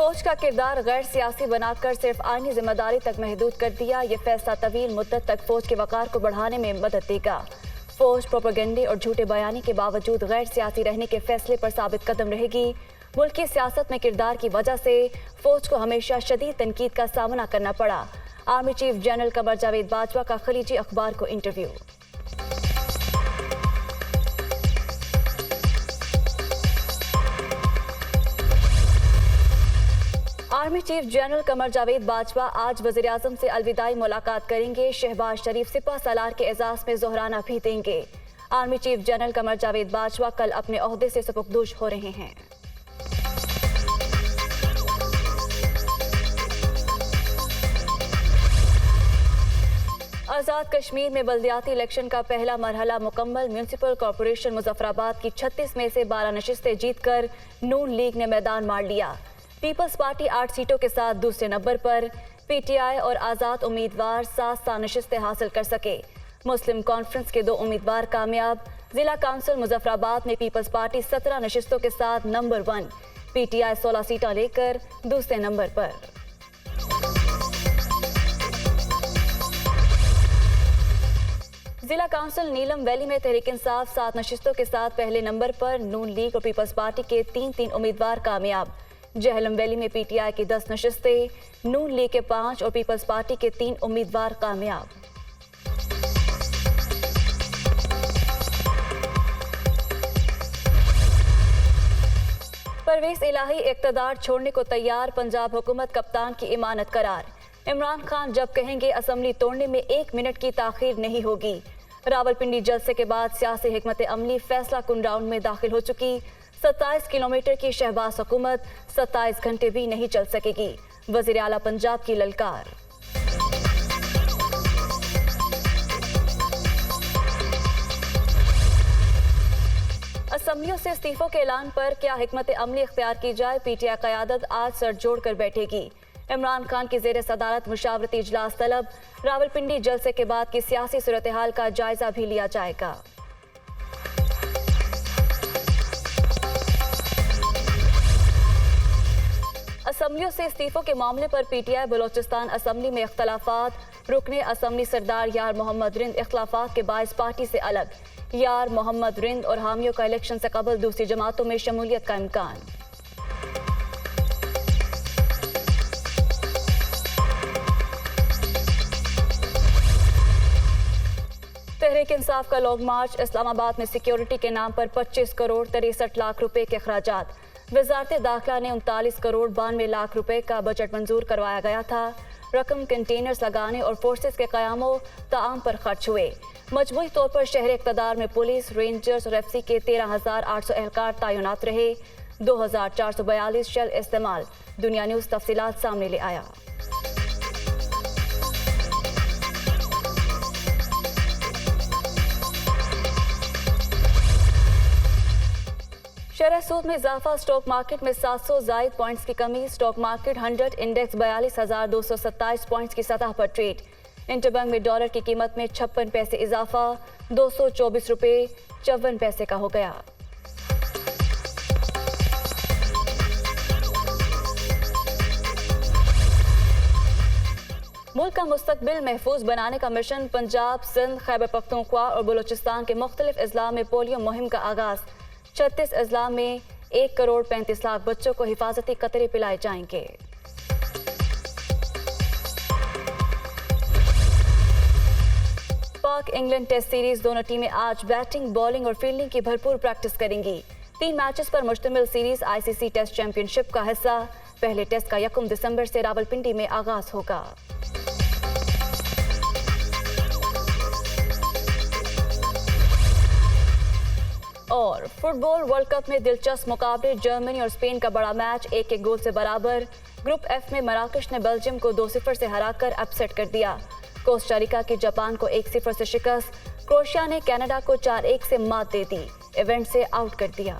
फौज का किरदार गैर सियासी बनाकर सिर्फ आईनी जिम्मेदारी तक महदूद कर दिया। ये फैसला तवील मुद्दत तक फौज के वकार को बढ़ाने में मदद देगा। फौज प्रोपेगेंडे और झूठे बयानी के बावजूद गैर सियासी रहने के फैसले पर साबित कदम रहेगी। मुल्क की सियासत में किरदार की वजह से फौज को हमेशा शदीद तनकीद का सामना करना पड़ा। Army chief general Qamar Javed Bajwa का खलीजी अखबार को interview. Army chief general Qamar Javed Bajwa आज वज़ीर-ए-आज़म से अलविदाई मुलाकात करेंगे। शहबाज शरीफ सिपह सालार के एजाज में जोहराना भी देंगे। Army chief general Qamar Javed Bajwa कल अपने ओहदे से सुपुर्दोश हो रहे हैं। आज़ाद कश्मीर में बल्दियाती इलेक्शन का पहला मरहला मुकम्मल। म्यूनसिपल कॉरपोरेशन मुजफ्फराबाद की 36 में से 12 नशिस्तें जीतकर नून लीग ने मैदान मार लिया। पीपल्स पार्टी 8 सीटों के साथ दूसरे नंबर पर। पीटीआई और आज़ाद उम्मीदवार 7 नशिस्तें हासिल कर सके। मुस्लिम कॉन्फ्रेंस के 2 उम्मीदवार कामयाब। जिला काउंसिल मुजफ्फराबाद में पीपल्स पार्टी 17 नशिस्तों के साथ नंबर 1। पीटीआई 16 सीटें लेकर दूसरे नंबर पर। जिला काउंसिल नीलम वैली में तहरीक इंसाफ 7 नशिस्तों के साथ पहले नंबर पर। नून लीग और पीपल्स पार्टी के 3 उम्मीदवार कामयाब। जहलम वैली में पीटीआई की 10 नशिस्तें, नून लीग के 5 और पीपल्स पार्टी के 3 उम्मीदवार कामयाब। परवेज इलाही इक़्तिदार छोड़ने को तैयार। पंजाब हुकूमत कप्तान की इमानत करार। इमरान खान जब कहेंगे असेंबली तोड़ने में 1 मिनट की ताखीर नहीं होगी। रावलपिंडी जलसे के बाद सियासी हिकमत अमली फैसला कुन राउंड में दाखिल हो चुकी। 27 किलोमीटर की शहबाज हुकूमत 27 घंटे भी नहीं चल सकेगी। वजीर आला पंजाब की ललकार। असेंबलियों से इस्तीफों के ऐलान पर क्या हिकमत अमली इख्तियार की जाए। पीटीआई क़यादत आज सर जोड़कर बैठेगी। इमरान खान की ज़ेर सदारत मुशावरती इजलास तलब। रावलपिंडी जलसे के बाद की सियासी सूरत हाल का जायजा भी लिया जाएगा। असेंबलियों से इस्तीफों के मामले पर पीटीआई बलोचिस्तान असेंबली में इख्तलाफात। रुकने असेंबली सरदार यार मोहम्मद रिंद इख्तलाफात के बायस पार्टी से अलग। यार मोहम्मद रिंद और हामियों का इलेक्शन से कबल दूसरी जमातों में शमूलियत का इम्कान। तहरीक इंसाफ का लॉन्ग मार्च। इस्लामाबाद में सिक्योरिटी के नाम पर 25 करोड़ 63 लाख रुपए के अखराजात। वजारत दाखिला ने 39 करोड़ 92 लाख रुपए का बजट मंजूर करवाया गया था। रकम कंटेनर्स लगाने और फोर्सेस के क़याम ताआम पर खर्च हुए। मजमूई तौर पर शहर इक़्तिदार में पुलिस, रेंजर्स और एफसी के 13,800 एहलकार तैनात रहे। 2,442 शेल इस्तेमाल। दुनिया न्यूज़ तफसीलात सामने ले आया। शरह सूद में इजाफा। स्टॉक मार्केट में 700 जायद पॉइंट्स की कमी। स्टॉक मार्केट 100 इंडेक्स 42,227 पॉइंट्स की सतह पर ट्रेड। इंटरबैंक में डॉलर की कीमत में 56 पैसे इजाफा। 224 रुपये 54 पैसे का हो गया। मुल्क का मुस्तकबिल महफूज बनाने का मिशन। पंजाब, सिंध, खैबर पख्तूनख्वा और बलूचिस्तान के मुख्तलिफ अजला में पोलियो मुहिम का आगाज। 36 अजला में 1 करोड़ 35 लाख बच्चों को हिफाजती कतरे पिलाए जाएंगे। पाक इंग्लैंड टेस्ट सीरीज। दोनों टीमें आज बैटिंग, बॉलिंग और फील्डिंग की भरपूर प्रैक्टिस करेंगी। 3 मैचेस पर मुश्तमिल सीरीज आईसीसी टेस्ट चैंपियनशिप का हिस्सा। पहले टेस्ट का 1 दिसंबर से रावलपिंडी में आगाज होगा। और फुटबॉल वर्ल्ड कप में दिलचस्प मुकाबले। जर्मनी और स्पेन का बड़ा मैच 1-1 गोल से बराबर। ग्रुप एफ में मराकश ने बेल्जियम को 2-0 से हराकर अपसेट कर दिया। कोस्टारिका की जापान को 1-0 से शिकस्त। क्रोएशिया ने कनाडा को 4-1 से मात दे दी। इवेंट से आउट कर दिया।